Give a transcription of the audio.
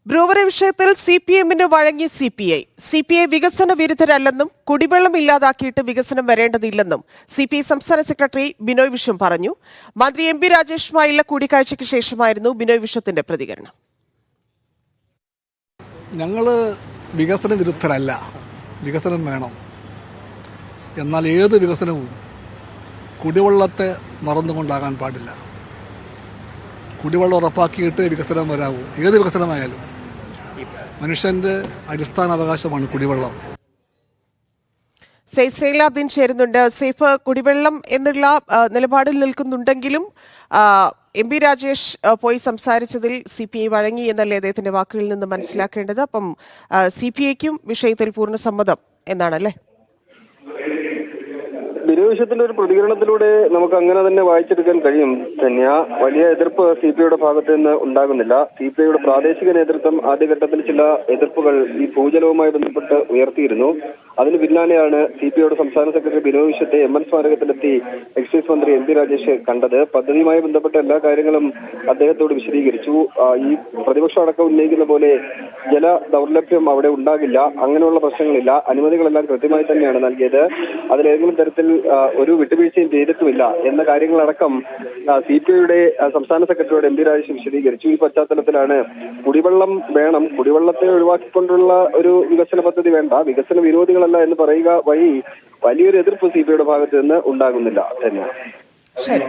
Brewery വിഷയത്തിൽ CPM-ന് വഴങ്ങി CPI വികസന വിരുദ്ധരല്ലെന്നും കുടിവെള്ളം ഇല്ലാതാക്കിയിട്ട് വികസനം വരേണ്ടതില്ലെന്നും CPI സംസ്ഥാന സെക്രട്ടറി ബിനോയ് വിശ്വം പറഞ്ഞു. മന്ത്രി MP രാജേഷുമായുള്ള കൂടിക്കാഴ്ചയ്ക്ക് ശേഷമായിരുന്നു ബിനോയ് വിശ്വത്തിന്റെ പ്രതികരണം. ഞങ്ങൾ വികസന വിരുദ്ധരല്ല, വികസനം വേണം. എന്നാൽ ഏത് വികസനവും കുടിവെള്ളത്തെ മറന്നുകൊണ്ടാകാൻ പാടില്ല. കുടിവെള്ളം ഉറപ്പാക്കിയിട്ട് വികസനം വരാവൂ. ഏത് വികസനമായാലും മനുഷ്യന്റെ അടിസ്ഥാന അവകാശമാണ് കുടിവെള്ളം. സൈലാബ്ദീൻ ചേരുന്നുണ്ട്. സൈഫ്, കുടിവെള്ളം എന്നുള്ള നിലപാടിൽ നിൽക്കുന്നുണ്ടെങ്കിലും MP രാജേഷ് പോയി സംസാരിച്ചതിൽ CPI വഴങ്ങി എന്നല്ലേ അദ്ദേഹത്തിന്റെ വാക്കുകളിൽ നിന്ന് മനസ്സിലാക്കേണ്ടത്. അപ്പം CPIക്കും വിഷയത്തിൽ പൂർണ്ണ സമ്മതം എന്നാണല്ലേ? ബിനോയ് ഒരു പ്രതികരണത്തിലൂടെ നമുക്ക് അങ്ങനെ തന്നെ വായിച്ചെടുക്കാൻ കഴിയും. തന്നെ വലിയ എതിർപ്പ് CPIയുടെ ഭാഗത്ത് നിന്ന് ഉണ്ടാകുന്നില്ല. CPIയുടെ പ്രാദേശിക നേതൃത്വം ആദ്യഘട്ടത്തിൽ ചില എതിർപ്പുകൾ ഈ ഭൂജലവുമായി ബന്ധപ്പെട്ട് ഉയർത്തിയിരുന്നു. അതിന് പിന്നാലെയാണ് CPIയുടെ സംസ്ഥാന സെക്രട്ടറി ബിനോയ് വിശ്വത്തെ MN സ്മാരകത്തിലെത്തി എക്സൈസ് മന്ത്രി MP രാജേഷ് കണ്ടത്. പദ്ധതിയുമായി ബന്ധപ്പെട്ട എല്ലാ കാര്യങ്ങളും അദ്ദേഹത്തോട് വിശദീകരിച്ചു. ഈ പ്രതിപക്ഷം അടക്കം ഉന്നയിക്കുന്ന പോലെ ജല ദൗർലഭ്യം അവിടെ ഉണ്ടാകില്ല, അങ്ങനെയുള്ള പ്രശ്നങ്ങളില്ല, അനുമതികളെല്ലാം കൃത്യമായി തന്നെയാണ് നൽകിയത്, അതിലേതെങ്കിലും തരത്തിൽ ഒരു വിട്ടുവീഴ്ചയും ചെയ്തിട്ടുമില്ല എന്ന കാര്യങ്ങളടക്കം CPIയുടെ സംസ്ഥാന സെക്രട്ടറിയോട് MP രാജേഷ് വിശദീകരിച്ചു. ഈ പശ്ചാത്തലത്തിലാണ് കുടിവെള്ളം വേണം, കുടിവെള്ളത്തെ ഒഴിവാക്കിക്കൊണ്ടുള്ള ഒരു വികസന പദ്ധതി വേണ്ട, വികസന വിരോധികളല്ല എന്ന് പറയുക വഴി വലിയൊരു എതിർപ്പ് CPIയുടെ ഭാഗത്ത് നിന്ന് ഉണ്ടാകുന്നില്ല തന്നെയാണ്. ശരി.